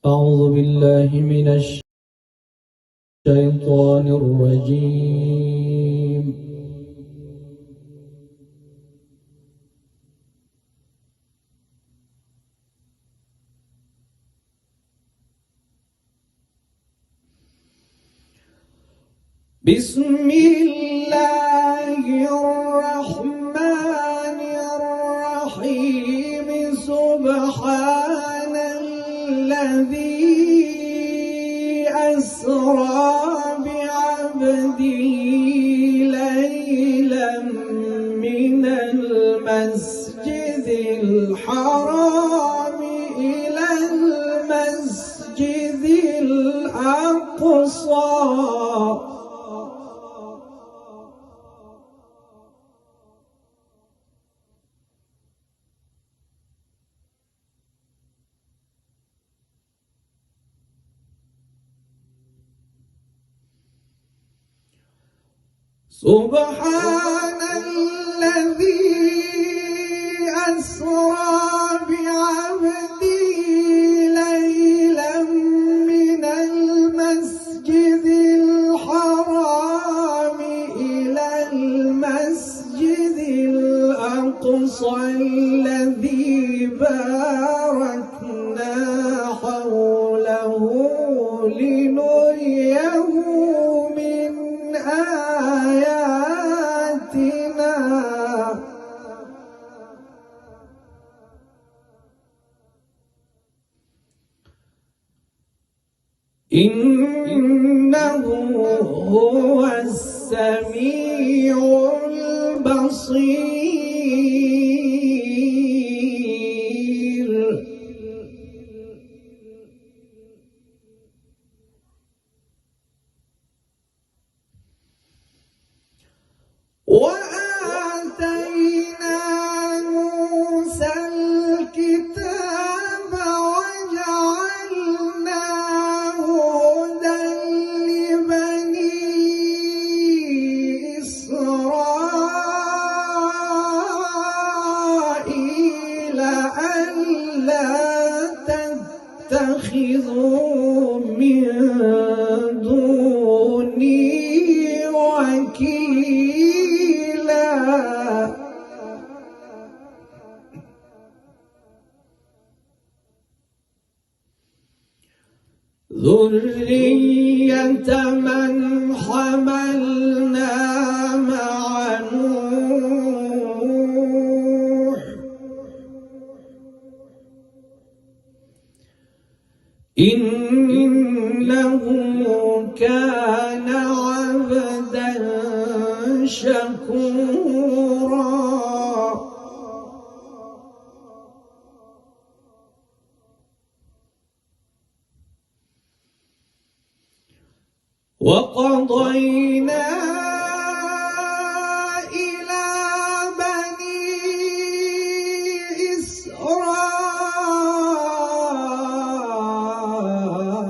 أعوذ بالله من الشيطان الرجيم. بسم الله الرحمن الرحيم. سبحان الذي أسرى بعبده ليلا من المسجد الحرام إلى المسجد الأقصى سبحان الذي أسرى بعبده ليلا من المسجد الحرام إلى المسجد الأقصى الذي باركنا حوله لنريه من آياتنا إنه هو السميع البصير. وآتينا موسى الكتاب وجعلناه هدى لبني إسرائيل ألا تتخذوا من دوني وكيلا. ذرية من حملنا مع نوح إنه كان عبدا شكورا. وقضينا إلى بني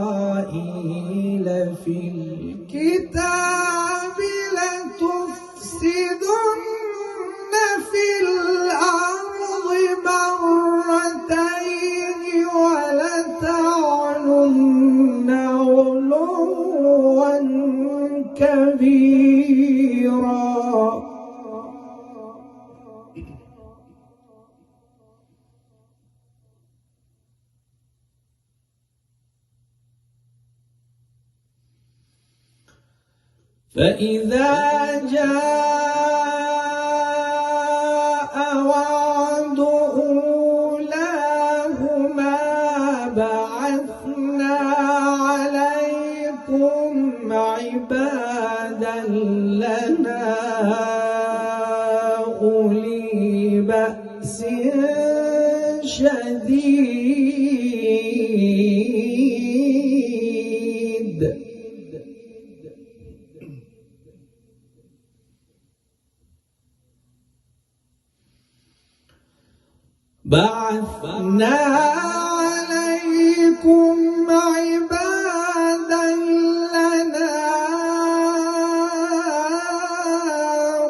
إسرائيل في الكتاب لتفسدن في الأرض مرتين ولتعلن علوا كبيرا. فإذا جاء وعد أولاهما بعثنا عليكم عبادا لنا أولي بأس شديد بعثنا عليكم عبادا لنا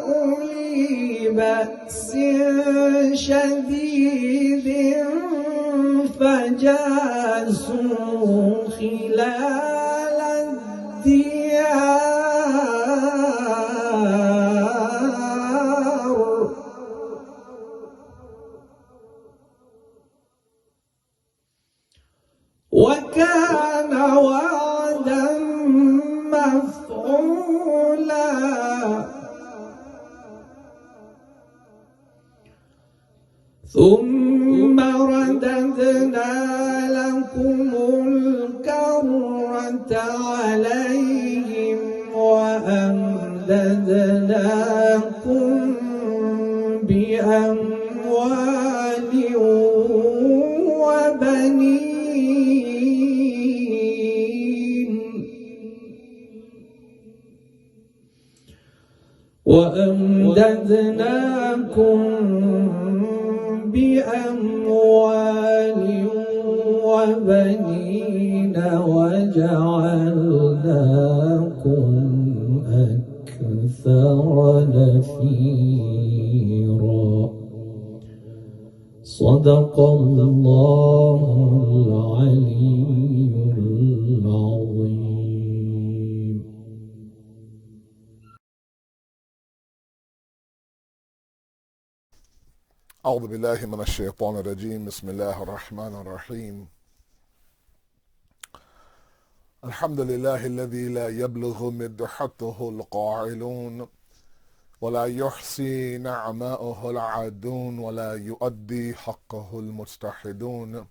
أولي بأس شديد فجاسوا خلال الديار وكان وعدا مفعولا ثم رددنا لكم الكرة عليهم وأمددناكم بأموال وبنين بأموال وبنين وجعلناكم أكثر نفيرا صدق الله العلي العظيم. أعوذ بالله من الشيطان الرجيم. بسم الله الرحمن الرحيم. الحمد لله الذي لا يبلغ مدحته القاعلون ولا يحصي نعماءه العادون ولا يؤدي حقه المجتحدون،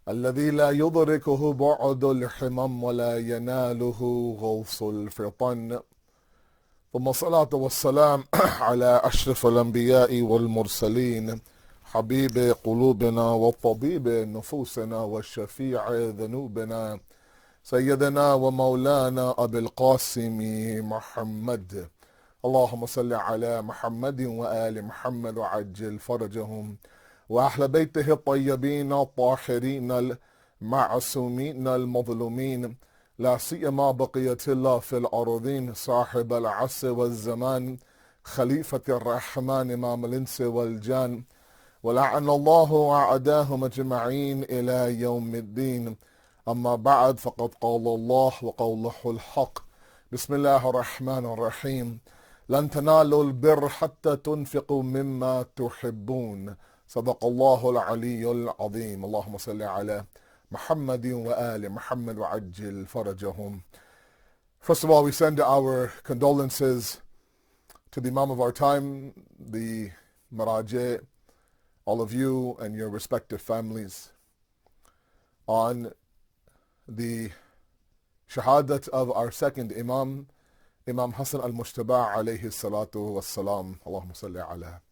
الذي لا يدركه بعد الحمم ولا يناله غوص الفطن، ثم الصلاة والسلام على أشرف الأنبياء والمرسلين، حبيب قلوبنا وطبيب نفوسنا والشفيع ذنوبنا، سيدنا ومولانا أبي القاسم محمد. اللهم صل على محمد وآل محمد وعجل فرجهم وأهل بيته الطيبين الطاهرين المعصومين المظلومين، لا سيما بقية الله في الأرضين، صاحب العصر والزمان، خليفة الرحمن إمام الإنس والجان، ولعن الله أعداهم أجمعين إلى يوم الدين. أما بعد، فقد قال الله وقوله الحق. بسم الله الرحمن الرحيم. لن تنالوا البر حتى تنفقوا مما تحبون. صدق الله العلي العظيم. اللهم صل على Muhammad wa ali Muhammad wa ajil farajahum. First of all, we send our condolences to the Imam of our time, the Maraje, all of you and your respective families, on the shahadat of our second Imam, Imam Hasan al-Mushtaba alayhi salatu wassalam. Allahumma salli ala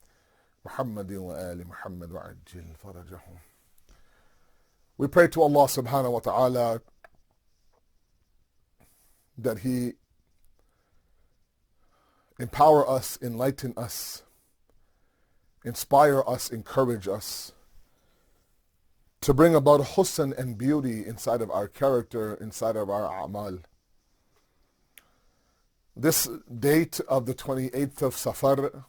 Muhammad wa ali Muhammad wa ajil farajahum. We pray to Allah subhanahu wa ta'ala that He empower us, enlighten us, inspire us, encourage us to bring about husn and beauty inside of our character, inside of our a'mal. This date of the 28th of Safar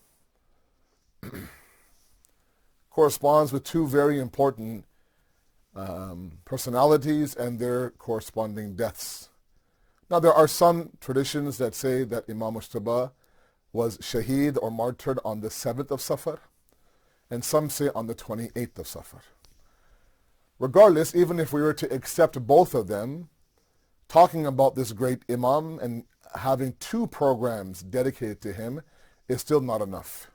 corresponds with two very important personalities and their corresponding deaths. Now, there are some traditions that say that Imam Mushtaba was shaheed or martyred on the 7th of Safar, and some say on the 28th of Safar. Regardless, even if we were to accept both of them, talking about this great Imam and having two programs dedicated to him is still not enough.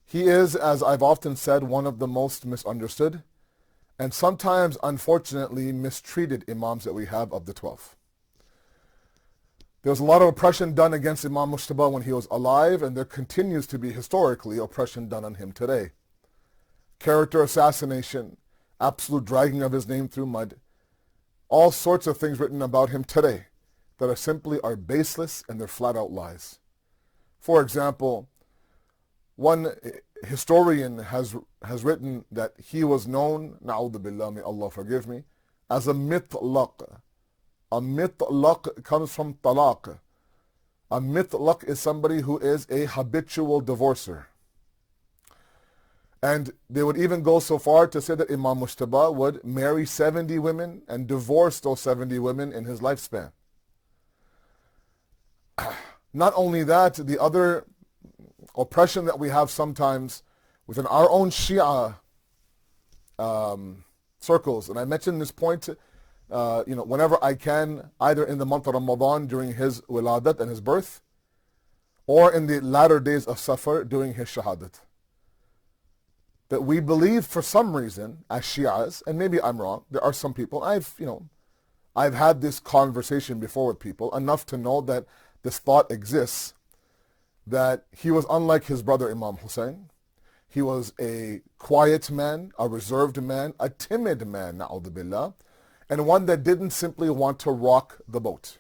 He is, as I've often said, one of the most misunderstood and sometimes, unfortunately, mistreated Imams that we have of the 12. There was a lot of oppression done against Imam Mushtaba when he was alive, and there continues to be historically oppression done on him today. Character assassination, absolute dragging of his name through mud, all sorts of things written about him today that are baseless and they're flat out lies. For example, one historian has written that he was known, na'udhu billah, may Allah forgive me, as a mitlaq. A mitlaq comes from talaq. A mitlaq is somebody who is a habitual divorcer. And they would even go so far to say that Imam Mujtaba would marry 70 women and divorce those 70 women in his lifespan. Not only that, the other oppression that we have sometimes within our own Shia circles, and I mentioned this point whenever I can, either in the month of Ramadan during his wiladat and his birth, or in the latter days of Safar during his shahadat. That we believe for some reason, as Shias, and maybe I'm wrong, there are some people, I've had this conversation before with people, enough to know that this thought exists, that he was unlike his brother Imam Hussein. He was a quiet man, a reserved man, a timid man, na'udhu billah, and one that didn't simply want to rock the boat.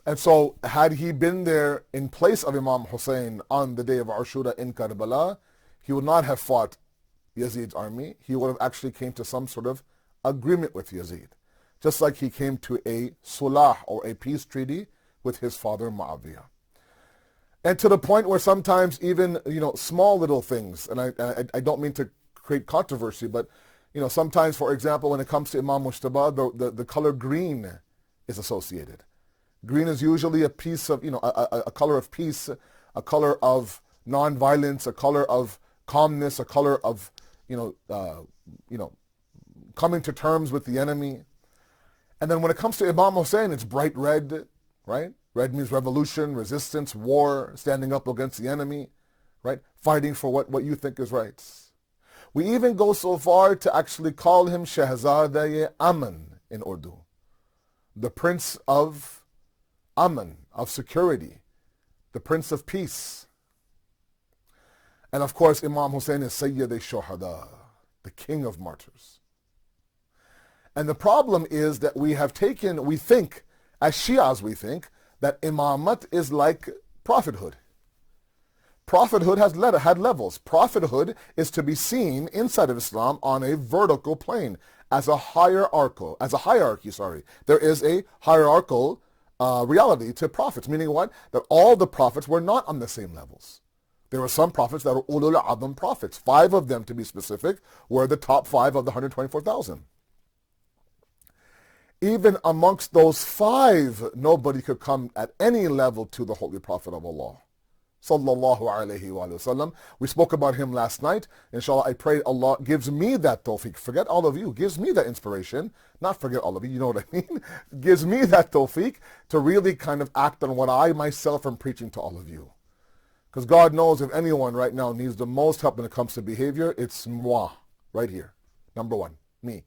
And so had he been there in place of Imam Hussein on the day of Ashura in Karbala, he would not have fought Yazid's army. He would have actually came to some sort of agreement with Yazid. Just like he came to a sulah or a peace treaty with his father Muawiyah. And to the point where sometimes even, small little things, and I don't mean to create controversy, but, sometimes, for example, when it comes to Imam Mujtaba, the color green is associated. Green is usually a piece of, a color of peace, a color of non-violence, a color of calmness, a color of, coming to terms with the enemy. And then when it comes to Imam Hussein, it's bright red, right? Red means revolution, resistance, war, standing up against the enemy, right? Fighting for what you think is right. We even go so far to actually call him Shahzadaye Aman in Urdu. The Prince of Aman, of security. The Prince of Peace. And of course, Imam Hussein is Sayyid-e-Shuhada, the King of Martyrs. And the problem is that we think, as Shias we think, that imamat is like prophethood. Prophethood had levels. Prophethood is to be seen inside of Islam on a vertical plane, as a hierarchy. There is a hierarchical reality to prophets, meaning what? That all the prophets were not on the same levels. There were some prophets that were ulul azm prophets. 5 of them, to be specific, were the top 5 of the 124,000. Even amongst those 5, nobody could come at any level to the Holy Prophet of Allah. Sallallahu alayhi wa sallam. We spoke about him last night. Inshallah, I pray Allah gives me that tawfiq. Forget all of you. Gives me that inspiration. Not forget all of you, you know what I mean? Gives me that tawfiq to really kind of act on what I myself am preaching to all of you. Because God knows if anyone right now needs the most help when it comes to behavior, it's moi, right here. Number 1, me.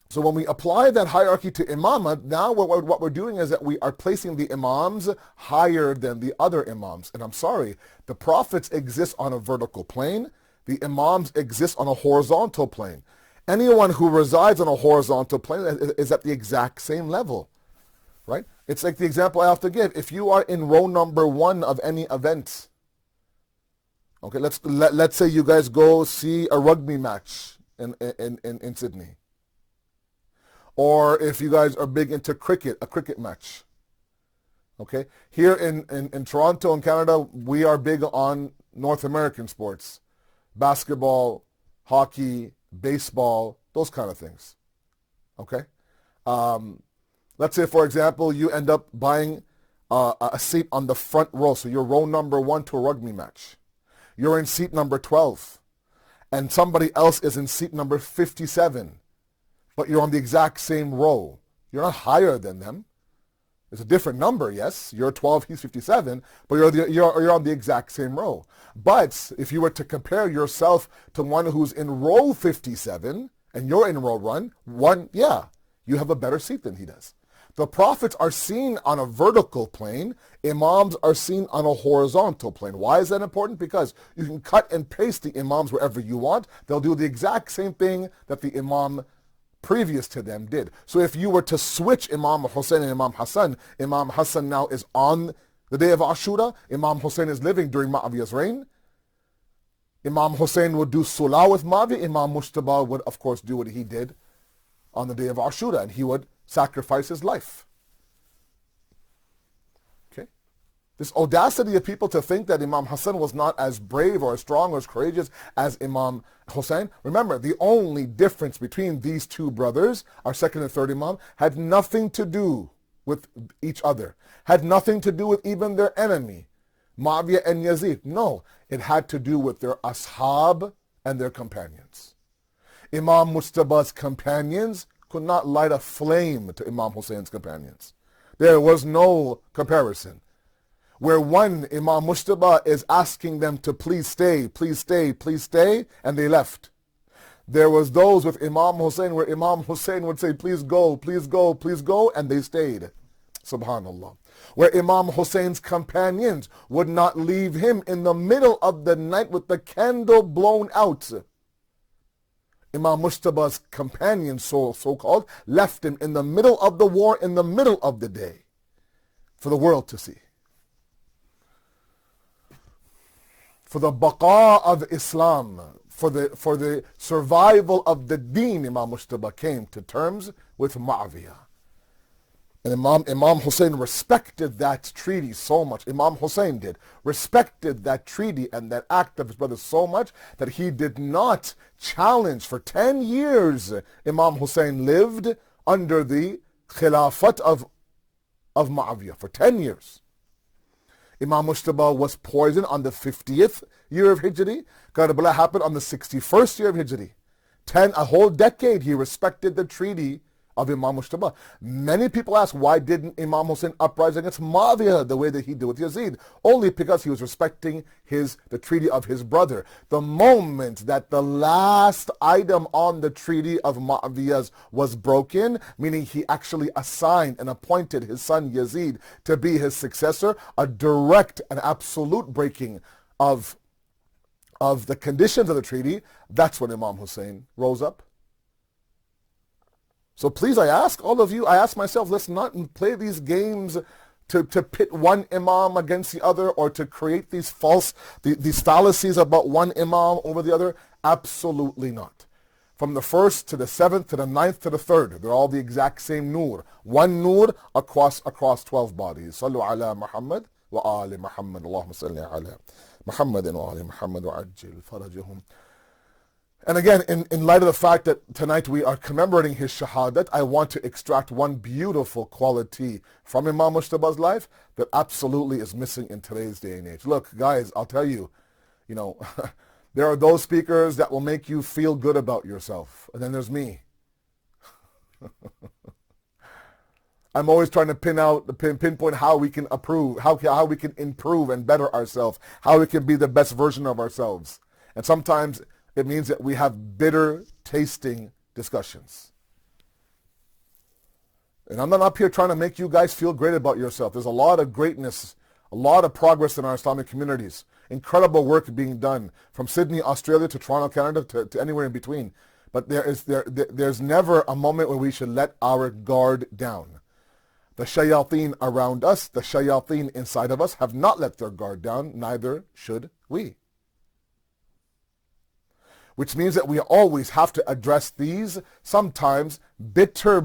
So when we apply that hierarchy to imamah, now what we're doing is that we are placing the imams higher than the other imams. And I'm sorry, the prophets exist on a vertical plane. The imams exist on a horizontal plane. Anyone who resides on a horizontal plane is at the exact same level, right? It's like the example I have to give. If you are in row number 1 of any event, okay, let's say you guys go see a rugby match in Sydney. Or if you guys are big into cricket, a cricket match. Okay? Here in Toronto and Canada, we are big on North American sports. Basketball, hockey, baseball, those kind of things. Okay? Let's say, for example, you end up buying a seat on the front row. So you're row number 1 to a rugby match. You're in seat number 12. And somebody else is in seat number 57. But you're on the exact same row. You're not higher than them. It's a different number, yes. You're 12, he's 57, but you're on the exact same row. But if you were to compare yourself to one who's in row 57, and you're in row 1, yeah, you have a better seat than he does. The prophets are seen on a vertical plane. Imams are seen on a horizontal plane. Why is that important? Because you can cut and paste the imams wherever you want. They'll do the exact same thing that the imam previous to them did. So if you were to switch Imam Hussein and Imam Hasan now is on the day of Ashura. Imam Hussein is living during Muawiyah's reign. Imam Hussein would do Sulah with Muawiyah. Imam Mujtaba would, of course, do what he did on the day of Ashura, and he would sacrifice his life. Okay? This audacity of people to think that Imam Hasan was not as brave or as strong or as courageous as Imam Hussein. Remember, the only difference between these two brothers, our second and third Imam, had nothing to do with each other, had nothing to do with even their enemy, Muawiyah and Yazid. No, it had to do with their ashab and their companions. Imam Mustaba's companions could not light a flame to Imam Hussein's companions. There was no comparison. Where one Imam Mujtaba is asking them to please stay, please stay, please stay, and they left. There was those with Imam Hussein where Imam Hussein would say, please go, please go, please go, and they stayed. Subhanallah. Where Imam Hussein's companions would not leave him in the middle of the night with the candle blown out. Imam Mujtaba's companions, so-called, left him in the middle of the war, in the middle of the day, for the world to see. For the baqa of Islam, for the survival of the deen, Imam Mujtaba came to terms with Muawiyah. And Imam Hussein respected that treaty so much. Imam Hussein did. Respected that treaty and that act of his brother so much that he did not challenge. For 10 years, Imam Hussein lived under the khilafat of Muawiyah. For 10 years. Imam Mujtaba was poisoned on the 50th year of Hijri. Karbala happened on the 61st year of Hijri. A whole decade he respected the treaty of Imam Mujtaba. Many people ask, why didn't Imam Hussein uprise against Muawiyah the way that he did with Yazid? Only because he was respecting the treaty of his brother. The moment that the last item on the treaty of Muawiyah's was broken, meaning he actually assigned and appointed his son Yazid to be his successor, a direct and absolute breaking of the conditions of the treaty, that's when Imam Hussein rose up. So please, I ask all of you, I ask myself, let's not play these games to pit one imam against the other or to create these these fallacies about one imam over the other. Absolutely not. From the first to the seventh to the ninth to the third, they're all the exact same nur. One nur across 12 bodies. Sallu ala Muhammad wa ali Muhammad. Allahumma salli ala Muhammadin wa ali Muhammad wa ajil farajahum. And again, in light of the fact that tonight we are commemorating his shahadat, I want to extract one beautiful quality from Imam Mujtaba's life that absolutely is missing in today's day and age. Look, guys, I'll tell you, there are those speakers that will make you feel good about yourself. And then there's me. I'm always trying to pinpoint how we can how we can improve and better ourselves, how we can be the best version of ourselves. And sometimes it means that we have bitter tasting discussions. And I'm not up here trying to make you guys feel great about yourself. There's a lot of greatness, a lot of progress in our Islamic communities. Incredible work being done from Sydney, Australia to Toronto, Canada to anywhere in between. But there's never a moment where we should let our guard down. The shayateen around us, the shayateen inside of us have not let their guard down, neither should we. Which means that we always have to address these sometimes bitter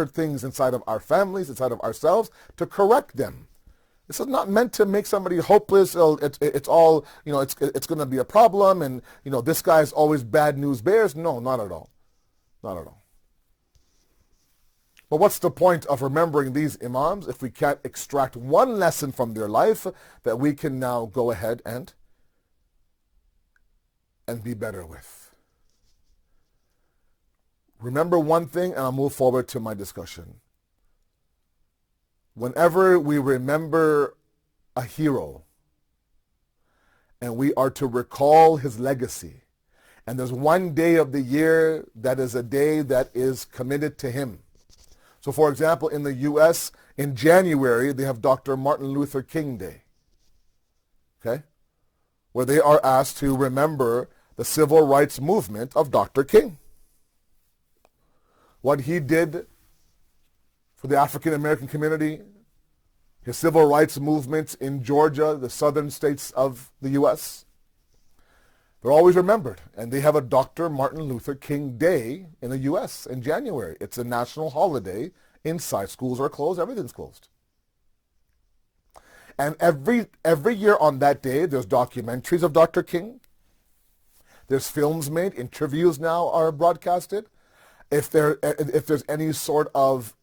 things inside of our families, inside of ourselves, to correct them. This is not meant to make somebody hopeless. It's all, it's going to be a problem, and this guy is always bad news bears. No, not at all, not at all. But what's the point of remembering these imams if we can't extract one lesson from their life that we can now go ahead and be better with? Remember one thing, and I'll move forward to my discussion. Whenever we remember a hero, and we are to recall his legacy, and there's one day of the year that is a day that is committed to him. So for example, in the U.S., in January, they have Dr. Martin Luther King Day, okay, where they are asked to remember the civil rights movement of Dr. King. What he did for the African American community, his civil rights movements in Georgia, the southern states of the U.S., they're always remembered. And they have a Dr. Martin Luther King Day in the U.S. in January. It's a national holiday inside. Schools are closed. Everything's closed. And every year on that day, there's documentaries of Dr. King. There's films made, interviews now are broadcasted. If there's any sort of,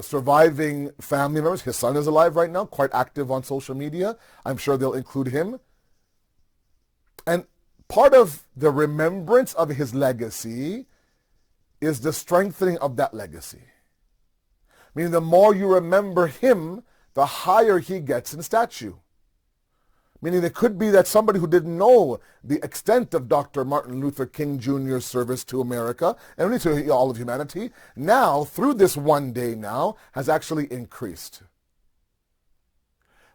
surviving family members, his son is alive right now, quite active on social media. I'm sure they'll include him. And part of the remembrance of his legacy is the strengthening of that legacy. Meaning the more you remember him, the higher he gets in stature. Meaning it could be that somebody who didn't know the extent of Dr. Martin Luther King Jr.'s service to America and really to all of humanity, now, through this one day now, has actually increased.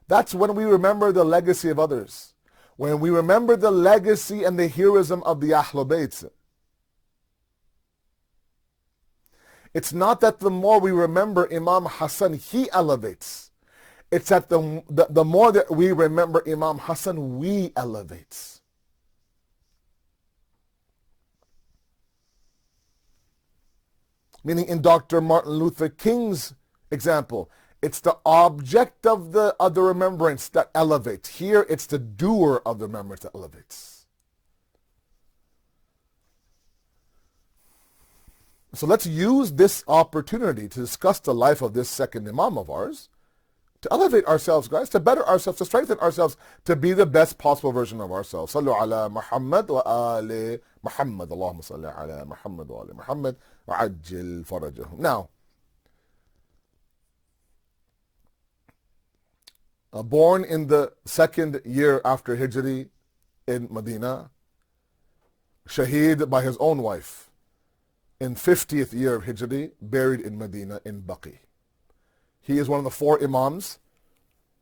That's when we remember the legacy of others. When we remember the legacy and the heroism of the Ahlul Bayt. It's not that the more we remember Imam Hasan, he elevates. It's that the more that we remember Imam Hasan, we elevate. Meaning in Dr. Martin Luther King's example, it's the object of the remembrance that elevates. Here, it's the doer of the remembrance that elevates. So let's use this opportunity to discuss the life of this second Imam of ours, to elevate ourselves, guys, to better ourselves, to strengthen ourselves, to be the best possible version of ourselves. Sallu ala Muhammad wa ali Muhammad. Allahumma salli ala Muhammad wa ali Muhammad wa ajil farajahum. Now, born in the second year after Hijri in Medina, shaheed by his own wife, in 50th year of Hijri, buried in Medina in Baqi. He is one of the 4 Imams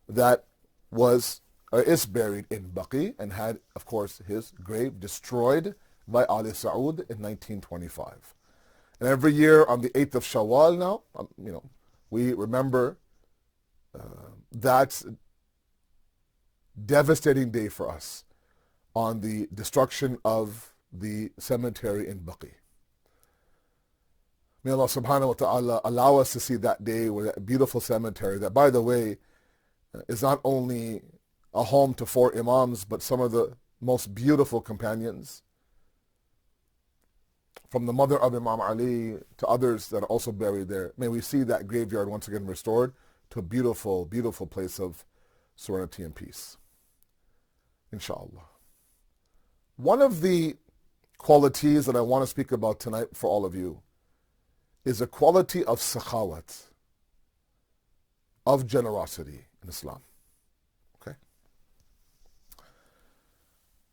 that is buried in Baqi and had, of course, his grave destroyed by Ali Saud in 1925. And every year on the 8th of Shawwal now, we remember that devastating day for us on the destruction of the cemetery in Baqi. May Allah subhanahu wa ta'ala allow us to see that day with that beautiful cemetery that, by the way, is not only a home to 4 Imams, but some of the most beautiful companions. From the mother of Imam Ali to others that are also buried there. May we see that graveyard once again restored to a beautiful, beautiful place of serenity and peace. Inshallah. One of the qualities that I want to speak about tonight for all of you is a quality of sakhawat, of generosity in Islam. Okay?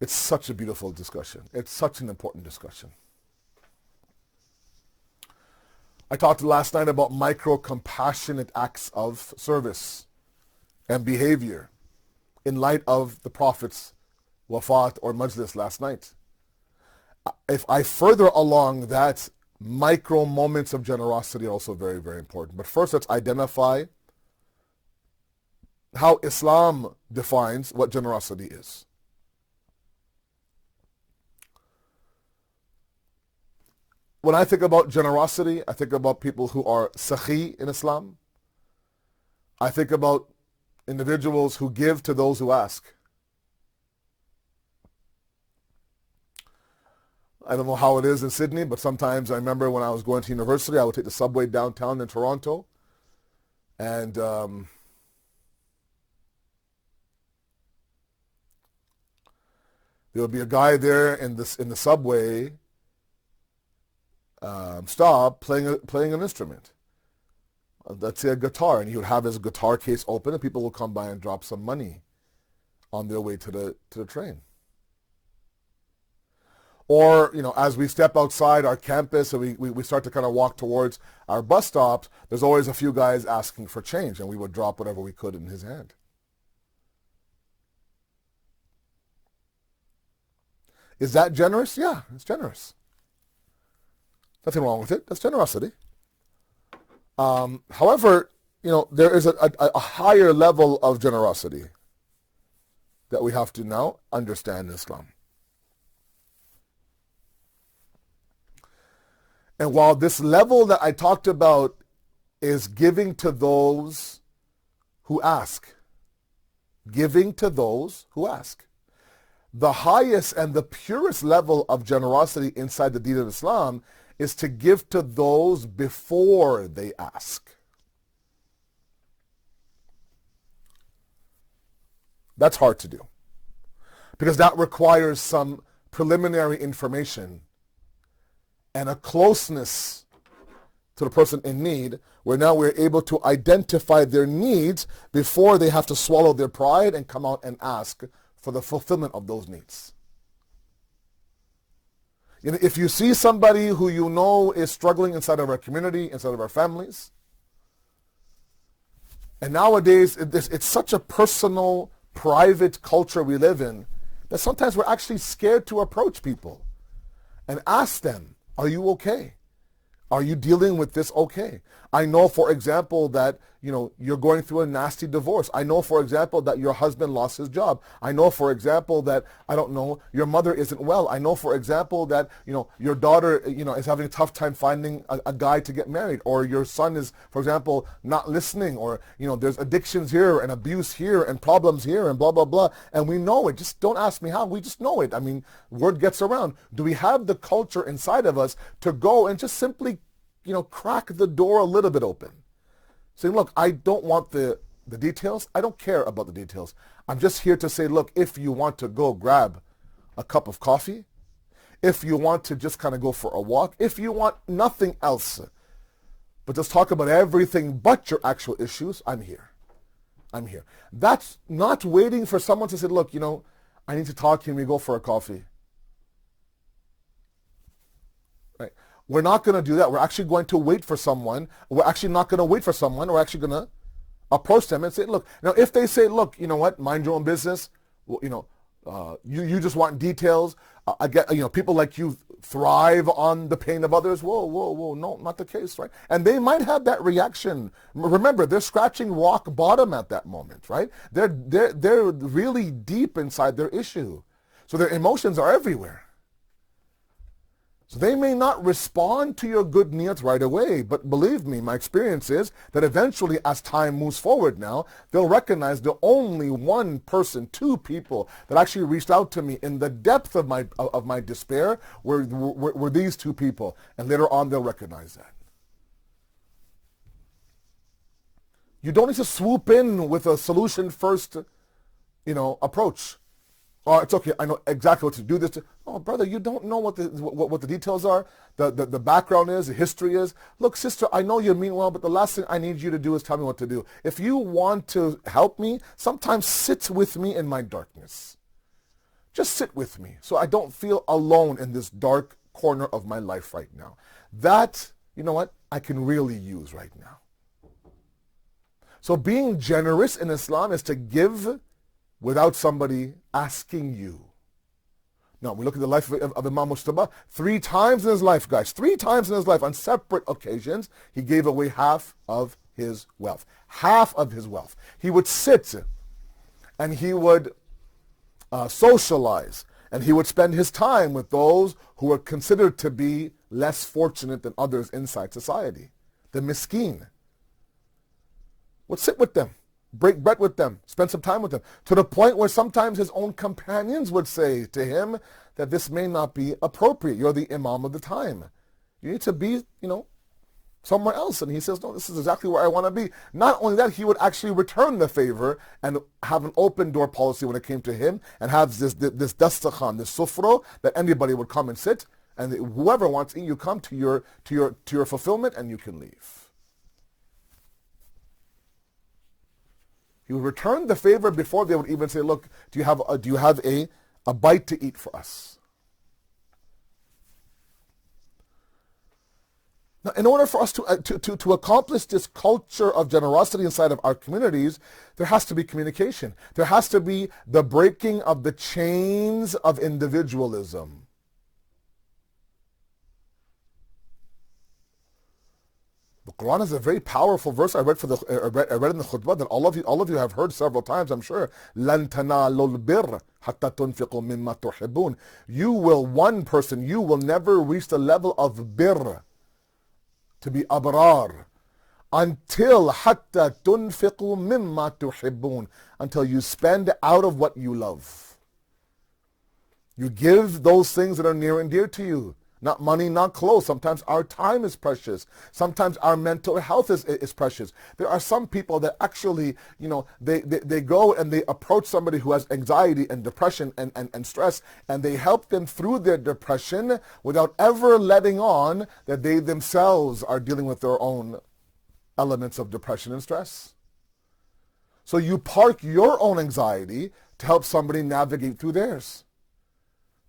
It's such a beautiful discussion. It's such an important discussion. I talked last night about micro-compassionate acts of service and behavior in light of the Prophet's wafat or majlis last night. If I further along that, micro moments of generosity are also very, very important. But first, let's identify how Islam defines what generosity is. When I think about generosity, I think about people who are sakhi in Islam. I think about individuals who give to those who ask. I don't know how it is in Sydney, but sometimes I remember when I was going to university, I would take the subway downtown in Toronto, and there would be a guy there in the subway stop playing an instrument. Let's say a guitar, and he would have his guitar case open, and people would come by and drop some money on their way to the train. Or, as we step outside our campus and we start to kind of walk towards our bus stops, there's always a few guys asking for change, and we would drop whatever we could in his hand. Is that generous? Yeah, it's generous. Nothing wrong with it. That's generosity. However, there is a higher level of generosity that we have to now understand in Islam. And while this level that I talked about is giving to those who ask, Giving to those who ask. The highest and the purest level of generosity inside the Deen of Islam is to give to those before they ask. That's hard to do because that requires some preliminary information and a closeness to the person in need, where now we're able to identify their needs before they have to swallow their pride and come out and ask for the fulfillment of those needs. You know, if you see somebody who you know is struggling inside of our community, inside of our families, and nowadays it's such a personal, private culture we live in that sometimes we're actually scared to approach people and ask them, are you okay? Are you dealing with this okay? I know, for example, that you're going through a nasty divorce. I know, for example, that your husband lost his job. I know, for example, that, I don't know, your mother isn't well. I know, for example, that, your daughter, is having a tough time finding a guy to get married. Or your son is, for example, not listening. Or, there's addictions here and abuse here and problems here and blah, blah, blah. And we know it. Just don't ask me how. We just know it. I mean, word gets around. Do we have the culture inside of us to go and just simply, crack the door a little bit open? Saying, look, I don't want the details. I don't care about the details. I'm just here to say, look, if you want to go grab a cup of coffee, if you want to just kind of go for a walk, if you want nothing else, but just talk about everything but your actual issues, I'm here. I'm here. That's not waiting for someone to say, look, I need to talk to you and we go for a coffee. Right? We're not going to do that. We're actually going to wait for someone. We're actually not going to wait for someone. We're actually going to approach them and say, look, now if they say, look, you know what, mind your own business, well, you just want details. I get, people like you thrive on the pain of others. Whoa, no, not the case, right? And they might have that reaction. Remember, they're scratching rock bottom at that moment, right? They're really deep inside their issue. So their emotions are everywhere. So they may not respond to your good niyat right away, but believe me, my experience is that eventually as time moves forward now, they'll recognize the only one person, two people that actually reached out to me in the depth of my despair were these two people. And later on they'll recognize that. You don't need to swoop in with a solution first, approach. Oh, it's okay. I know exactly what to do this. Oh, brother, you don't know what the details are, the background is, the history is. Look, sister, I know you mean well, but the last thing I need you to do is tell me what to do. If you want to help me, sometimes sit with me in my darkness. Just sit with me so I don't feel alone in this dark corner of my life right now. That, you know what, I can really use right now. So being generous in Islam is to give without somebody asking you. Now, we look at the life of Imam Mujtaba. 3 times in his life, guys, 3 times in his life, on separate occasions, he gave away half of his wealth. Half of his wealth. He would sit and he would socialize, and he would spend his time with those who were considered to be less fortunate than others inside society. The miskeen. Would sit with them. Break bread with them, spend some time with them, to the point where sometimes his own companions would say to him that this may not be appropriate. You're the imam of the time. You need to be, somewhere else. And he says, no, this is exactly where I want to be. Not only that, he would actually return the favor and have an open door policy when it came to him, and have this dastakhan, this sufro, that anybody would come and sit, and whoever wants to eat, you come to your fulfillment and you can leave. He would return the favor before they would even say, look, do you have a bite to eat for us? Now, in order for us to accomplish this culture of generosity inside of our communities, there has to be communication. There has to be the breaking of the chains of individualism. The Quran is a very powerful verse. I read in the khutbah that all of you have heard several times, I'm sure. لَن تَنَالُوا الْبِرَّ حَتَّى تُنْفِقُوا مِمَّا تُحِبُّونَ. You will never reach the level of birr, to be abrar, until hatta tunfiqu mimma tuhibbun, until you spend out of what you love. You give those things that are near and dear to you. Not money, not clothes. Sometimes our time is precious. Sometimes our mental health is precious. There are some people that actually, they go and they approach somebody who has anxiety and depression and stress, and they help them through their depression without ever letting on that they themselves are dealing with their own elements of depression and stress. So you park your own anxiety to help somebody navigate through theirs.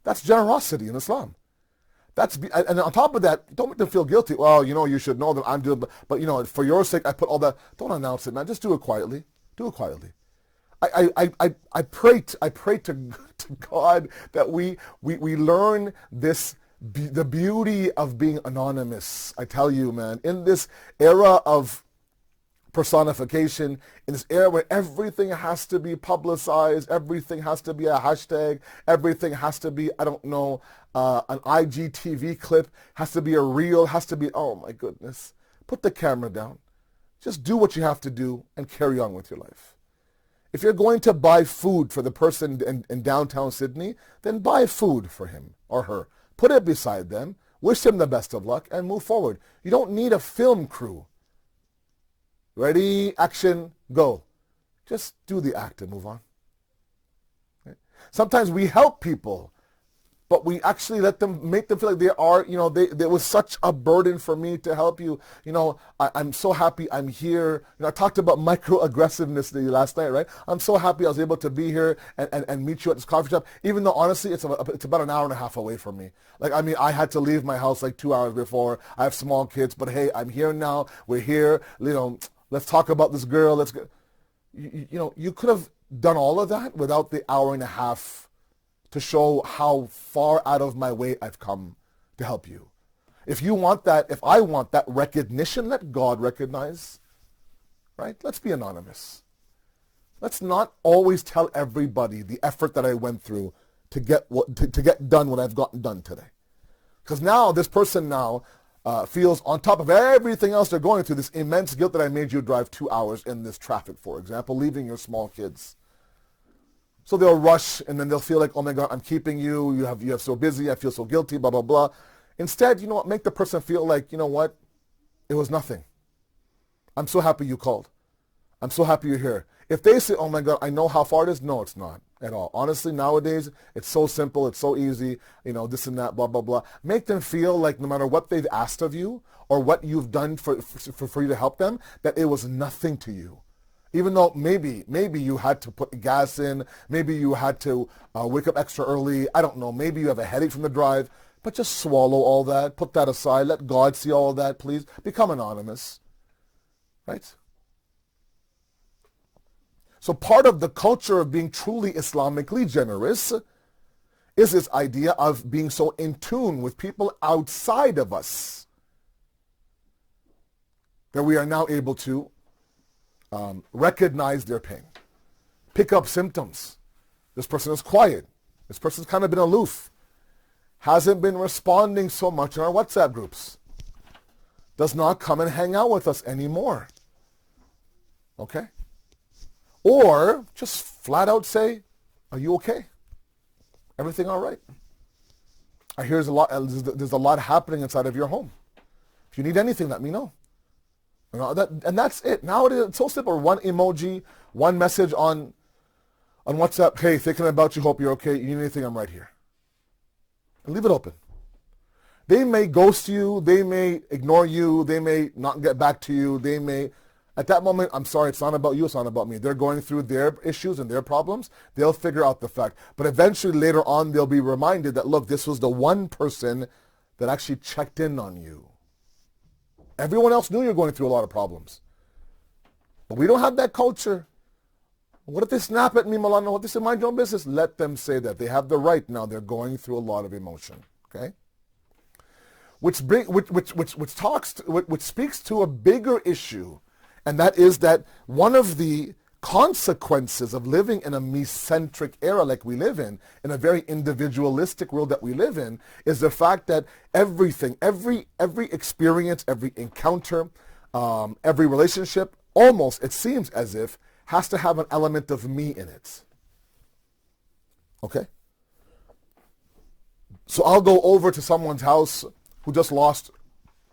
That's generosity in Islam. And on top of that, don't make them feel guilty. Well, you should know that I'm doing, but for your sake, I put all that. Don't announce it, man. Just do it quietly. Do it quietly. I pray to God that we learn this, the beauty of being anonymous. I tell you, man, in this era of personification, in this era where everything has to be publicized, everything has to be a hashtag, everything has to be, an IGTV clip, has to be a reel, has to be, oh my goodness. Put the camera down. Just do what you have to do and carry on with your life. If you're going to buy food for the person in downtown Sydney, then buy food for him or her. Put it beside them, wish him the best of luck, and move forward. You don't need a film crew. Ready, action, go. Just do the act and move on. Okay? Sometimes we help people, but we actually make them feel like they are, there was such a burden for me to help you. I'm so happy I'm here. I talked about microaggressiveness last night, right? I'm so happy I was able to be here and meet you at this coffee shop, even though honestly it's about an hour and a half away from me. I had to leave my house 2 hours before. I have small kids, but hey, I'm here now. We're here. Let's talk about this girl. Let's go. You could have done all of that without the hour and a half to show how far out of my way I've come to help you. If I want that recognition, let God recognize, right? Let's be anonymous. Let's not always tell everybody the effort that I went through to get done what I've gotten done today. Because now this person feels, on top of everything else they're going through, this immense guilt that I made you drive 2 hours in this traffic, for example, leaving your small kids. So they'll rush, and then they'll feel like, oh my God, I'm keeping you. You have so busy. I feel so guilty. Blah blah blah. Instead, make the person feel like, what, it was nothing. I'm so happy you called. I'm so happy you're here. If they say, oh my God, I know how far it is, no, it's not at all. Honestly, nowadays, it's so simple. It's so easy. This and that. Blah blah blah. Make them feel like no matter what they've asked of you or what you've done for you to help them, that it was nothing to you. Even though maybe you had to put gas in, maybe you had to wake up extra early, I don't know, maybe you have a headache from the drive, but just swallow all that, put that aside, let God see all of that, please. Become anonymous, right? So part of the culture of being truly Islamically generous is this idea of being so in tune with people outside of us that we are now able to recognize their pain, pick up symptoms. This person is quiet. This person's kind of been aloof. Hasn't been responding so much in our WhatsApp groups. Does not come and hang out with us anymore. Okay? Or just flat out say, are you okay? Everything all right? I hear there's a lot happening inside of your home. If you need anything, let me know. And that's it. Nowadays, it's so simple. One emoji, one message on WhatsApp. Hey, thinking about you. Hope you're okay. You need anything? I'm right here. And leave it open. They may ghost you. They may ignore you. They may not get back to you. They may, at that moment, I'm sorry, it's not about you. It's not about me. They're going through their issues and their problems. They'll figure out the fact. But eventually, later on, they'll be reminded that, look, this was the one person that actually checked in on you. Everyone else knew you're going through a lot of problems. But we don't have that culture. What if they snap at me, Malana? What if they say, mind your own business? Let them say that. They have the right now. They're going through a lot of emotion. Okay? Which speaks to a bigger issue, and that is that one of the consequences of living in a me-centric era like we live in a very individualistic world that we live in, is the fact that everything, every experience, every encounter, Every relationship, almost, it seems as if, has to have an element of me in it. Okay? So I'll go over to someone's house who just lost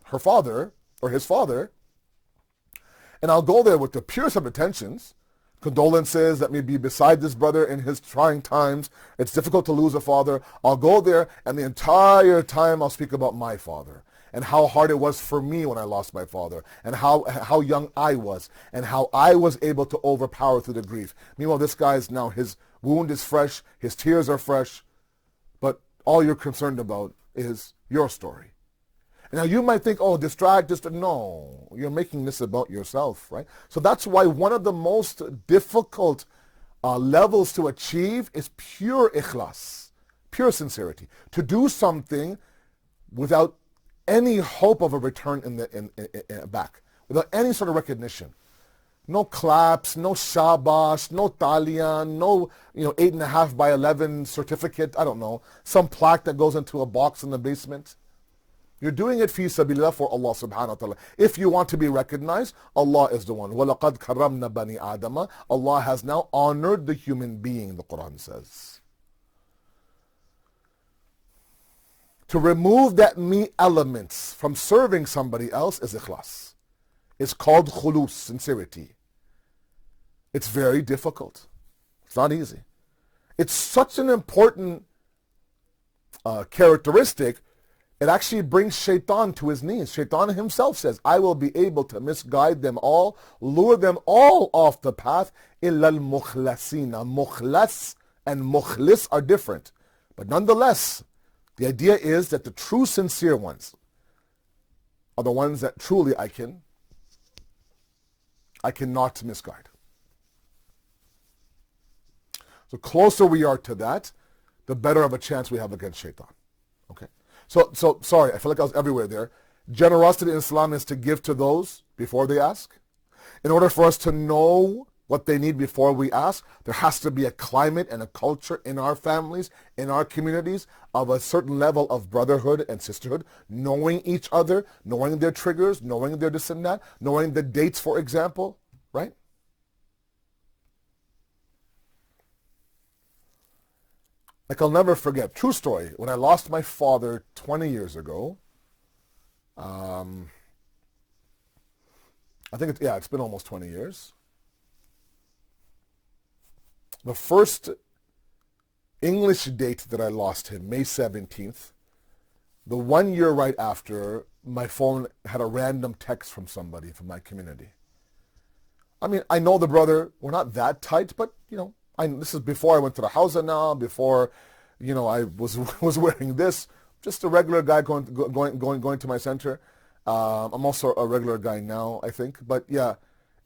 her father or his father, and I'll go there with the purest of intentions, condolences that may be beside this brother in his trying times. It's difficult to lose a father. I'll go there, and the entire time I'll speak about my father and how hard it was for me when I lost my father, and how young I was, and how I was able to overpower through the grief. Meanwhile, this guy's now, his wound is fresh, his tears are fresh, but all you're concerned about is your story. Now you might think, oh, no, you're making this about yourself, right? So that's why one of the most difficult levels to achieve is pure ikhlas, pure sincerity. To do something without any hope of a return in back, without any sort of recognition. No claps, no shabash, no talian, no 8.5 by 11 certificate, I don't know, some plaque that goes into a box in the basement. You're doing it fi sabilillah for Allah subhanahu wa ta'ala. If you want to be recognized, Allah is the one. وَلَقَدْ كَرَّمْنَا بَنِي آدَمَ. Allah has now honored the human being, the Quran says. To remove that me elements from serving somebody else is ikhlas. It's called khulus, sincerity. It's very difficult. It's not easy. It's such an important characteristic. It actually brings shaitan to his knees. Shaitan himself says, I will be able to misguide them all, lure them all off the path, illa al-mukhlasina. Mukhlas and mukhlis are different. But nonetheless, the idea is that the true sincere ones are the ones that truly I cannot misguide. The closer we are to that, the better of a chance we have against shaitan. Okay? So sorry, I feel like I was everywhere there. Generosity in Islam is to give to those before they ask. In order for us to know what they need before we ask, there has to be a climate and a culture in our families, in our communities, of a certain level of brotherhood and sisterhood, knowing each other, knowing their triggers, knowing their this and that, knowing the dates, for example, right? Like I'll never forget, true story, when I lost my father 20 years ago, I think it's been almost 20 years. The first English date that I lost him, May 17th, the 1 year right after, my phone had a random text from somebody from my community. I mean, I know the brother, we're not that tight, but, this is before I went to the house now, before, I was wearing this, just a regular guy going to my center. I'm also a regular guy now, I think, but yeah.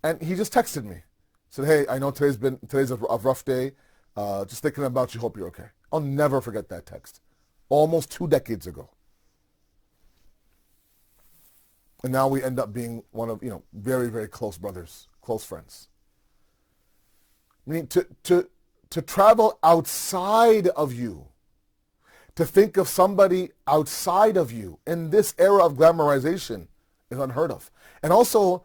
And he just texted me, said, hey, I know today's a rough day, just thinking about you, hope you're okay. I'll never forget that text. Almost 2 decades ago. And now we end up being one of, very, very close brothers, close friends. I mean, to travel outside of you, to think of somebody outside of you in this era of glamorization is unheard of. And also,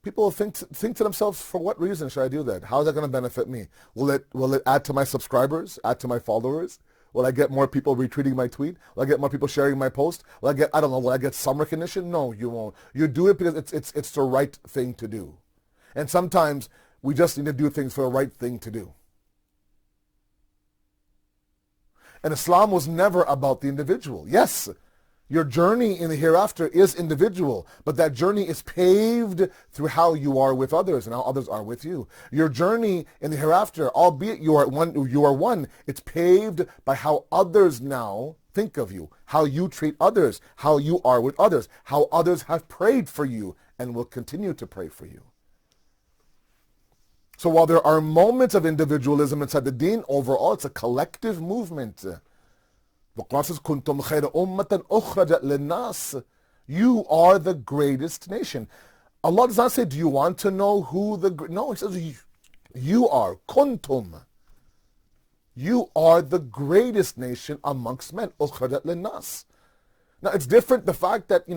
people think to themselves, for what reason should I do that? How is that going to benefit me? Will it add to my subscribers, add to my followers? Will I get more people retweeting my tweet? Will I get more people sharing my post? Will I get some recognition? No, you won't. You do it because it's the right thing to do. And sometimes we just need to do things for the right thing to do. And Islam was never about the individual. Yes, your journey in the hereafter is individual, but that journey is paved through how you are with others and how others are with you. Your journey in the hereafter, albeit you are one, it's paved by how others now think of you, how you treat others, how you are with others, how others have prayed for you and will continue to pray for you. So while there are moments of individualism inside the deen, overall it's a collective movement. The Quran says, "Kuntum khayra ummatan ukhrajat linnas." You are the greatest nation. Allah does not say, do you want to know who no, He says, you are. Kuntum. You are the greatest nation amongst men. Ukhrajat linnas. Now it's different, the fact that,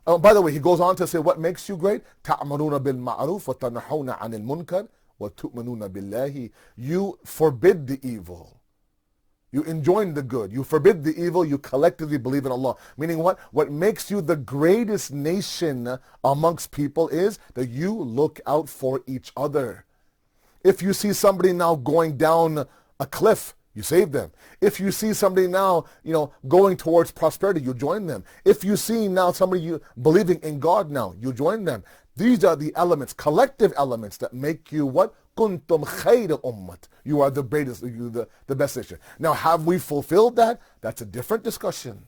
Oh, by the way, he goes on to say, what makes you great? تَعْمَرُونَ بِالْمَعْرُوفِ وَتَنْحَوْنَ عَنِ الْمُنْكَرِ وَتُؤْمِنُونَ بِاللَّهِ. You forbid the evil. You enjoin the good. You forbid the evil. You collectively believe in Allah. Meaning what? What makes you the greatest nation amongst people is that you look out for each other. If you see somebody now going down a cliff, you save them. If you see somebody now, going towards prosperity, you join them. If you see now somebody believing in God now, you join them. These are the elements, collective elements that make you what? Kuntum khayra ummat. You are the greatest, the best nation. Now, have we fulfilled that? That's a different discussion.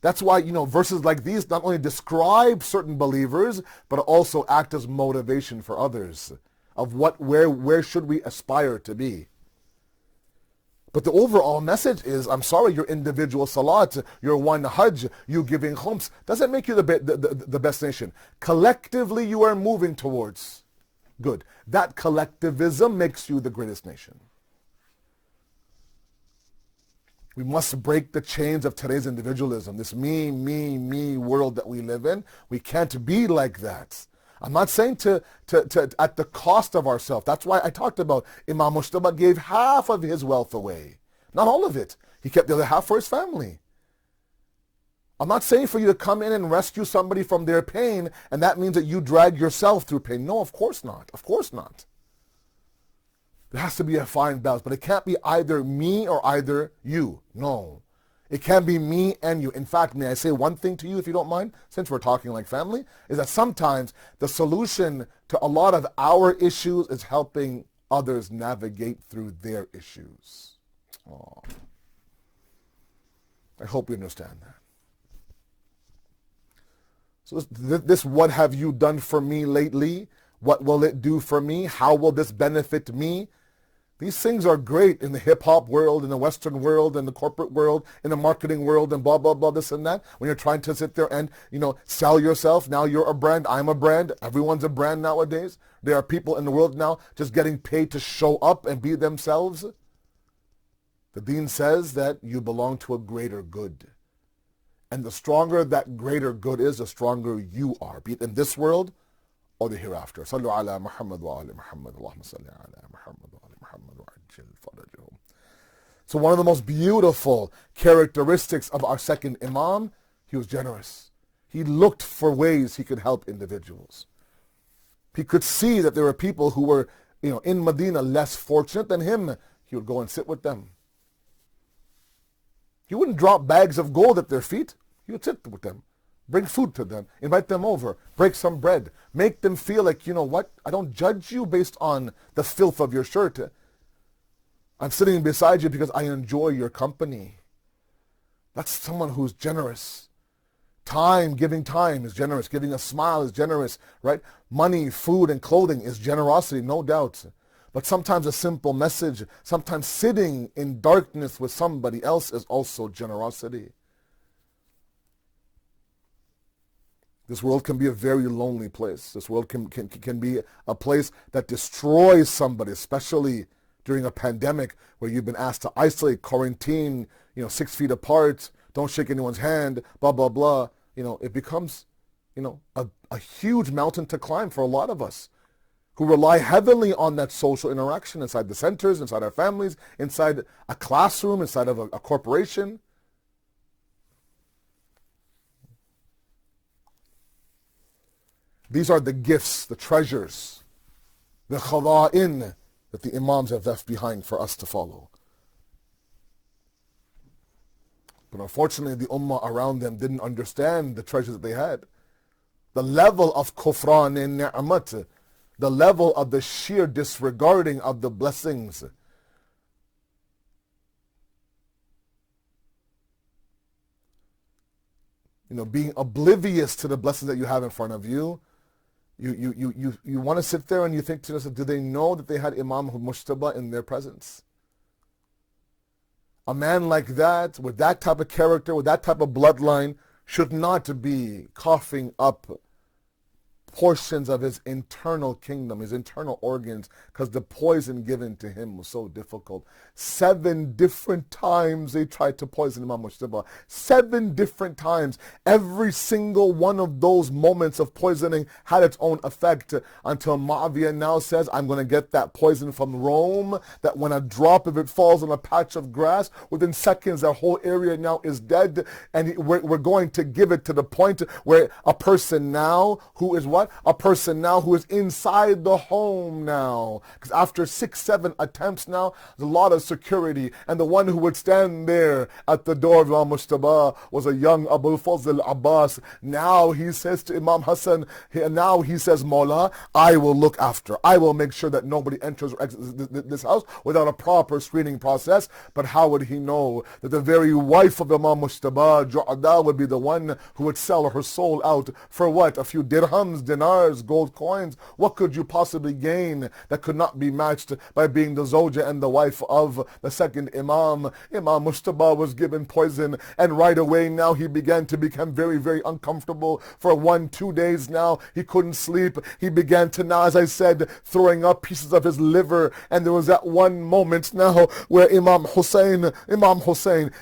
That's why, verses like these not only describe certain believers, but also act as motivation for others of where should we aspire to be. But the overall message is, I'm sorry, your individual salat, your one hajj, you giving khums, doesn't make you the best nation. Collectively, you are moving towards good. That collectivism makes you the greatest nation. We must break the chains of today's individualism, this me world that we live in. We can't be like that. I'm not saying to at the cost of ourselves. That's why I talked about Imam Mujtaba gave half of his wealth away. Not all of it. He kept the other half for his family. I'm not saying for you to come in and rescue somebody from their pain, and that means that you drag yourself through pain. No, of course not. Of course not. There has to be a fine balance, but it can't be either me or either you. No. It can be me and you. In fact, may I say one thing to you, if you don't mind, since we're talking like family, is that sometimes the solution to a lot of our issues is helping others navigate through their issues. Oh. I hope you understand that. So this what have you done for me lately? What will it do for me? How will this benefit me? These things are great in the hip-hop world, in the Western world, in the corporate world, in the marketing world, and blah, blah, blah, this and that. When you're trying to sit there and, sell yourself, now you're a brand, I'm a brand, everyone's a brand nowadays. There are people in the world now just getting paid to show up and be themselves. The Deen says that you belong to a greater good. And the stronger that greater good is, the stronger you are, be it in this world or the hereafter. Sallu ala Muhammad wa ali Muhammad. Allahumma salli ala Muhammad wa ali Muhammad wa ajil farajahum. So one of the most beautiful characteristics of our second Imam, he was generous. He looked for ways he could help individuals. He could see that there were people who were, in Medina less fortunate than him. He would go and sit with them. He wouldn't drop bags of gold at their feet. He would sit with them. Bring food to them, invite them over, break some bread, make them feel like, I don't judge you based on the filth of your shirt. I'm sitting beside you because I enjoy your company. That's someone who's generous. Giving time is generous. Giving a smile is generous, right? Money, food, and clothing is generosity, no doubt. But sometimes a simple message, sometimes sitting in darkness with somebody else is also generosity. This world can be a very lonely place. This world can be a place that destroys somebody, especially during a pandemic where you've been asked to isolate, quarantine, 6 feet apart, don't shake anyone's hand, blah, blah, blah. It becomes, a huge mountain to climb for a lot of us who rely heavily on that social interaction inside the centers, inside our families, inside a classroom, inside of a corporation. These are the gifts, the treasures, the khada'in that the Imams have left behind for us to follow. But unfortunately, the ummah around them didn't understand the treasures that they had. The level of kufran in ni'mat, the level of the sheer disregarding of the blessings. Being oblivious to the blessings that you have in front of you. You want to sit there and you think to yourself, do they know that they had Imam Mujtaba in their presence? A man like that, with that type of character, with that type of bloodline, should not be coughing up portions of his internal kingdom, his internal organs, because the poison given to him was so difficult. 7 different times they tried to poison Imam Mujtaba. 7 different times. Every single one of those moments of poisoning had its own effect until Muawiyah now says, I'm going to get that poison from Rome, that when a drop of it falls on a patch of grass, within seconds that whole area now is dead, and we're going to give it to the point where a person now who is what? A person now who is inside the home now. Because after 6, 7 attempts now, there's a lot of security, and the one who would stand there at the door of Imam Mujtaba was a young Abu Fazl Abbas. Now he says to Imam Hasan, now he says, Mawla, I will look after. I will make sure that nobody enters or exits this house without a proper screening process. But how would he know that the very wife of Imam Mujtaba, Ju'ada, would be the one who would sell her soul out for what? A few dirhams, dinars, gold coins? What could you possibly gain that could not be matched by being the Zawja and the wife of the second Imam? Imam Mujtaba was given poison, and right away now he began to become very, very uncomfortable. For 1, 2 days now, he couldn't sleep. He began to now, as I said, throwing up pieces of his liver, and there was that one moment now where Imam Hussein,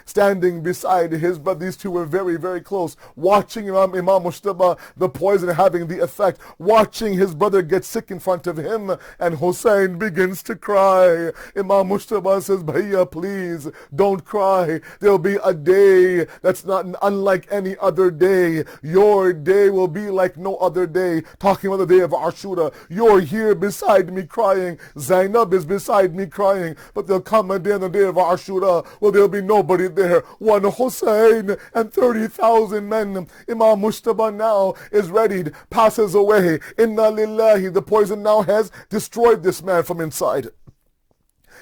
standing beside his brother, these two were very, very close, watching Imam Mujtaba, the poison having the effect, watching his brother get sick in front of him, and Hussein begins to cry. Imam Mujtaba says, Bhaiya, please, don't cry. There'll be a day that's not unlike any other day. Your day will be like no other day. Talking about the day of Ashura. You're here beside me crying. Zainab is beside me crying. But there'll come a day on the day of Ashura where there'll be nobody there. One Hussein and 30,000 men. Imam Mujtaba now is readied, passes away. Inna lillahi, the poison now has destroyed this man from inside.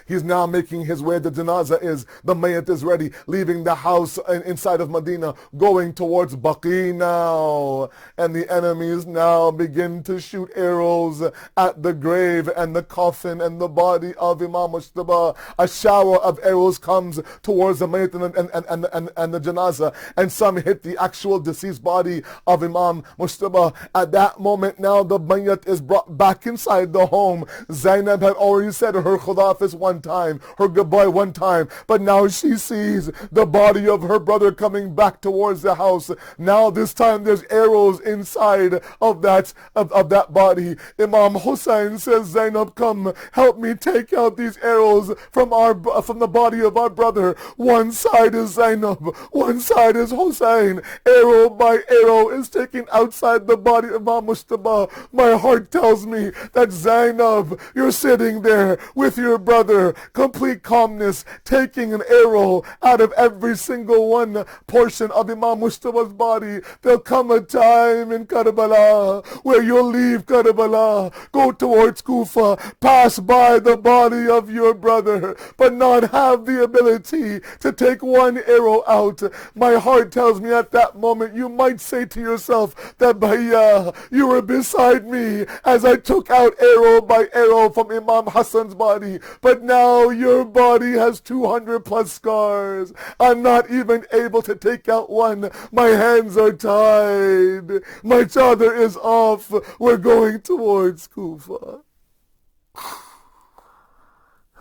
He's now making his way. The janazah is, the mayyat is ready, leaving the house inside of Medina, going towards Baqi now. And the enemies now begin to shoot arrows at the grave and the coffin and the body of Imam Mujtaba. A shower of arrows comes towards the mayyat and the janazah, and some hit the actual deceased body of Imam Mujtaba. At that moment now, the mayyat is brought back inside the home. Zainab had already said her khudafis one time, her goodbye one time, but now she sees the body of her brother coming back towards the house. Now this time there's arrows inside of that body. Imam Hussein says, Zainab, come, help me take out these arrows from the body of our brother. One side is Zainab, one side is Hussein. Arrow by arrow is taken outside the body of Imam Mujtaba. My heart tells me that Zainab, you're sitting there with your brother, complete calmness, taking an arrow out of every single one portion of Imam Mujtaba's body. There'll come a time in Karbala where you'll leave Karbala, go towards Kufa, pass by the body of your brother, but not have the ability to take one arrow out. My heart tells me at that moment you might say to yourself that, Bhaiya, you were beside me as I took out arrow by arrow from Imam Hasan's body, but now your body has 200 plus scars. I'm not even able to take out one. My hands are tied. My chadar is off. We're going towards Kufa.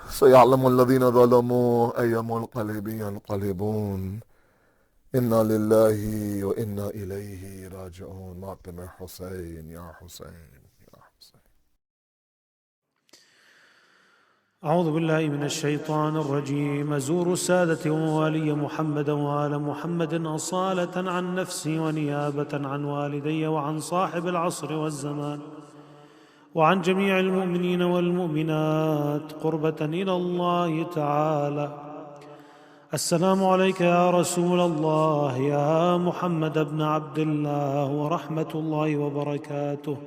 سيعلم الذين ظلموا أي منقلب ينقلبون إنا لله وإنا إليه راجعون. معتمر حسين يا حسين يا حسين. أعوذ بالله من الشيطان الرجيم. أزور السادة وموالي محمدا وآل محمد أصالة عن نفسي ونيابة عن والدي وعن صاحب العصر والزمان وعن جميع المؤمنين والمؤمنات قربة إلى الله تعالى. السلام عليك يا رسول الله يا محمد بن عبد الله ورحمة الله وبركاته.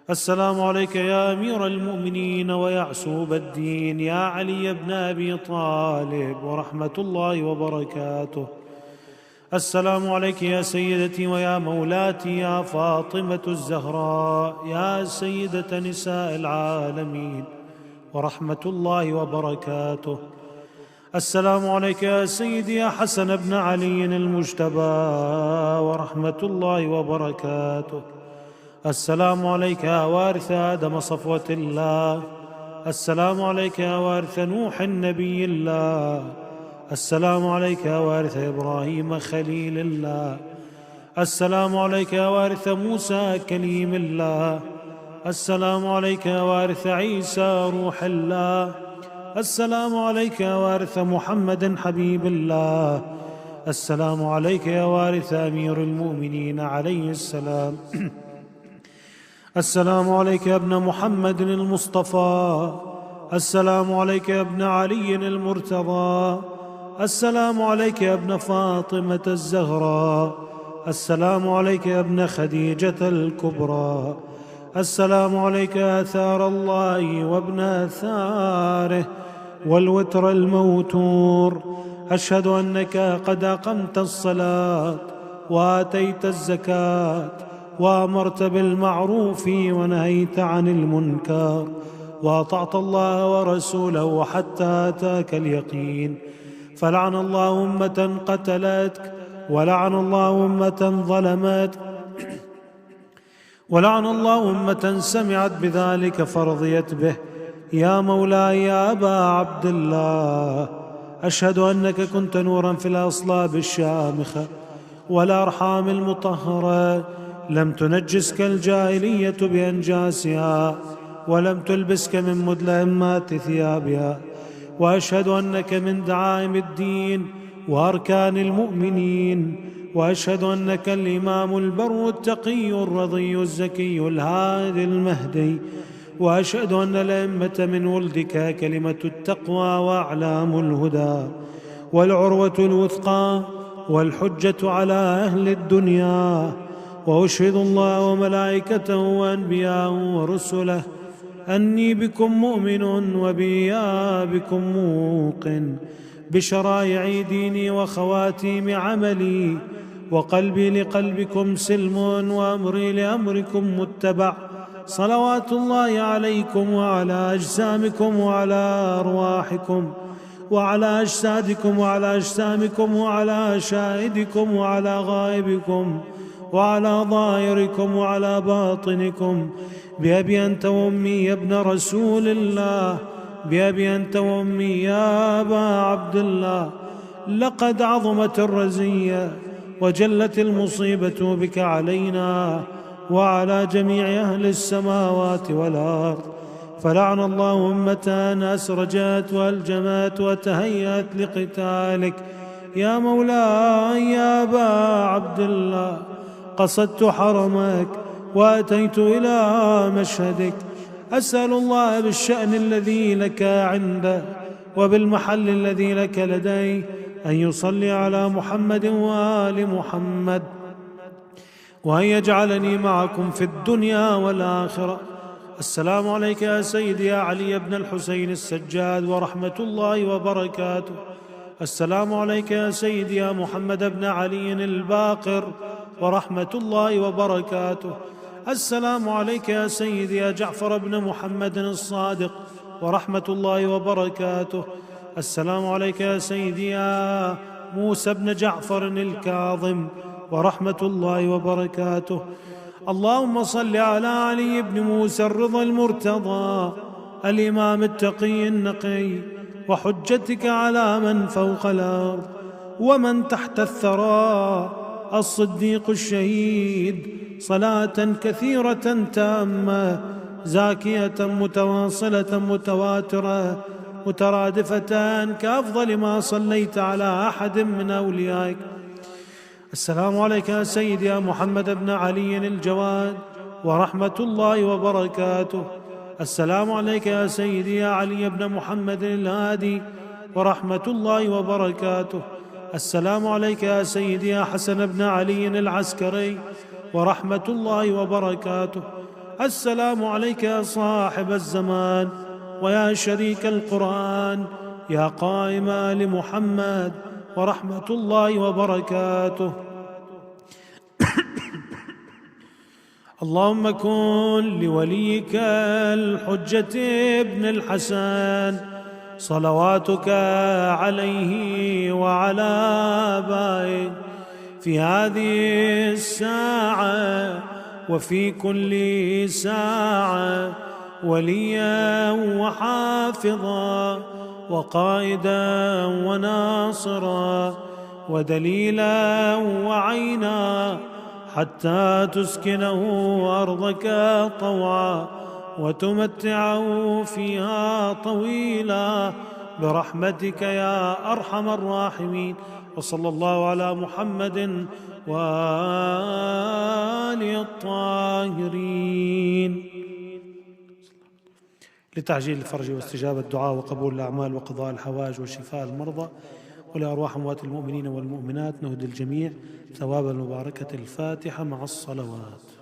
السلام عليك يا أمير المؤمنين ويعسوب الدين يا علي بن أبي طالب ورحمة الله وبركاته. السلام عليك يا سيدتي ويا مولاتي يا فاطمة الزهراء يا سيدة نساء العالمين ورحمة الله وبركاته. السلام عليك يا سيدي يا حسن بن علي المجتبى ورحمة الله وبركاته. السلام عليك يا وارث آدم صفوة الله. السلام عليك يا وارث نوح النبي الله. السلام عليك يا وارث إبراهيم خليل الله. السلام عليك يا وارث موسى كليم الله. السلام عليك يا وارث عيسى روح الله. السلام عليك يا وارث محمد حبيب الله. السلام عليك يا وارث أمير المؤمنين عليه السلام. السلام عليك يا ابن محمد المصطفى. السلام عليك يا ابن علي المرتضى. السلام عليك يا ابن فاطمة الزهراء. السلام عليك يا ابن خديجة الكبرى. السلام عليك يا آثار الله وابن آثاره والوتر الموتور. أشهد أنك قد أقمت الصلاة وآتيت الزكاة وأمرت بالمعروف ونهيت عن المنكر وأطعت الله ورسوله حتى أتاك اليقين. فلعن الله أمة قتلتك، ولعن الله أمة ظلمتك، ولعن الله أمة سمعت بذلك فرضيت به. يا مولاي يا أبا عبد الله، أشهد أنك كنت نورا في الأصلاب الشامخة والأرحام المطهرة، لم تنجسك الجاهلية بأنجاسها ولم تلبسك من مدلهمات ثيابها. وأشهد أنك من دعائم الدين وأركان المؤمنين. وأشهد أنك الإمام البر التقي الرضي الزكي الهادي المهدي. وأشهد أن الأئمة من ولدك كلمة التقوى وأعلام الهدى والعروة الوثقى والحجة على أهل الدنيا. وأشهد الله وملائكته وأنبياءه ورسله أني بكم مؤمن وبيا بكم موقن بشرائع ديني وخواتيم عملي، وقلبي لقلبكم سلم وأمري لأمركم متبع. صلوات الله عليكم وعلى أجسامكم وعلى أرواحكم وعلى أجسادكم وعلى أجسامكم وعلى شاهدكم وعلى غائبكم وعلى ظاهركم وعلى باطنكم. بأبي أنت وأمي يا ابن رسول الله، بأبي أنت وأمي يا أبا عبد الله. لقد عظمت الرزية وجلت المصيبة بك علينا وعلى جميع أهل السماوات والأرض. فلعن الله أمة أسرجت وألجمت وتهيأت لقتالك. يا مولاي يا أبا عبد الله، قصدت حرمك وأتيت إلى مشهدك، أسأل الله بالشأن الذي لك عنده وبالمحل الذي لك لديه أن يصلي على محمد وآل محمد، وأن يجعلني معكم في الدنيا والآخرة. السلام عليك يا سيدي يا علي بن الحسين السجاد ورحمة الله وبركاته. السلام عليك يا سيدي يا محمد بن علي الباقر ورحمة الله وبركاته. السلام عليك يا سيدي يا جعفر بن محمد الصادق ورحمة الله وبركاته. السلام عليك يا سيدي يا موسى بن جعفر الكاظم ورحمة الله وبركاته. اللهم صل على علي بن موسى الرضا المرتضى الإمام التقي النقي وحجتك على من فوق الأرض ومن تحت الثرى الصديق الشهيد، صلاة كثيرة تامة زاكية متواصلة متواترة مترادفة كأفضل ما صليت على أحد من أوليائك. السلام عليك يا سيدي يا محمد بن علي الجواد ورحمة الله وبركاته. السلام عليك يا سيدي يا علي بن محمد الهادي ورحمة الله وبركاته. السلام عليك يا سيدي يا حسن بن علي العسكري ورحمة الله وبركاته. السلام عليك يا صاحب الزمان ويا شريك القرآن يا قائم آل محمد ورحمة الله وبركاته. اللهم كن لوليك الحجة ابن الحسن صلواتك عليه وعلى آبائه في هذه الساعة وفي كل ساعة وليا وحافظا وقائدا وناصرا ودليلا وعينا حتى تسكنه أرضك طوعا وتمتعه فيها طويلا برحمتك يا أرحم الراحمين. وصلى الله على محمد وآله الطاهرين. لتعجيل الفرج واستجابة الدعاء وقبول الأعمال وقضاء الحوائج وشفاء المرضى ولأرواح أموات المؤمنين والمؤمنات نهدي الجميع ثواب المباركة الفاتحة مع الصلوات.